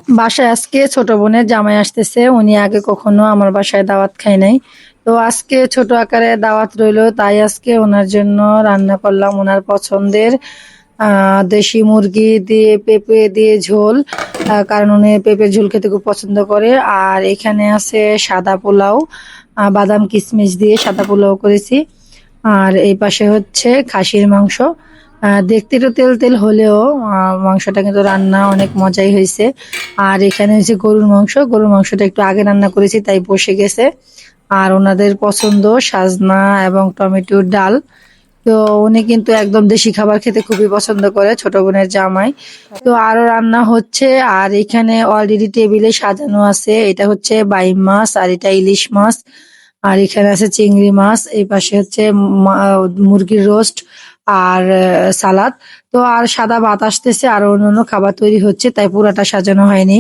বাসায় আজকে ছোট বোনের জামাই আসতেছে। উনি আগে কখনো আমার বাসায় দাওয়াত খায় নাই। তো আজকে ছোট আকারে দাওয়াত রইলো, তাই আজকে ওনার জন্য রান্না করলাম ওনার পছন্দের দেশি মুরগি দিয়ে পেঁপে দিয়ে ঝোল। কারণ উনি পেঁপের ঝোল খেতে খুব পছন্দ করে। আর এখানে আছে সাদা পোলাও, বাদাম কিশমিশ দিয়ে সাদা পোলাও করেছি। আর এই পাশে হচ্ছে খাসির মাংস। দেখতে একটু তেল তেল হলেও মাংসটা কিন্তু রান্না অনেক মজাই হয়েছে। আর এখানে হচ্ছে গরুর মাংস, গরুর মাংসটা একটু আগে রান্না করেছি তাই বসে গেছে। আর ওনাদের পছন্দ সাজনা এবং টমেটোর ডাল। তো উনি কিন্তু একদম দেশি খাবার খেতে খুবই পছন্দ করে, ছোট বোনের জামাই। তো আরো রান্না হচ্ছে। আর এখানে অলরেডি টেবিলে সাজানো আছে, এটা হচ্ছে বাইম মাছ আর এটা ইলিশ মাছ। আর এখানে আছে চিংড়ি মাছ, এই পাশে হচ্ছে মুরগির রোস্ট আর সালাদ। তো আর সাদা ভাত আসতেছে, আর অন্যান্য খাবার তৈরি হচ্ছে, তাই পুরাটা সাজানো হয়নি।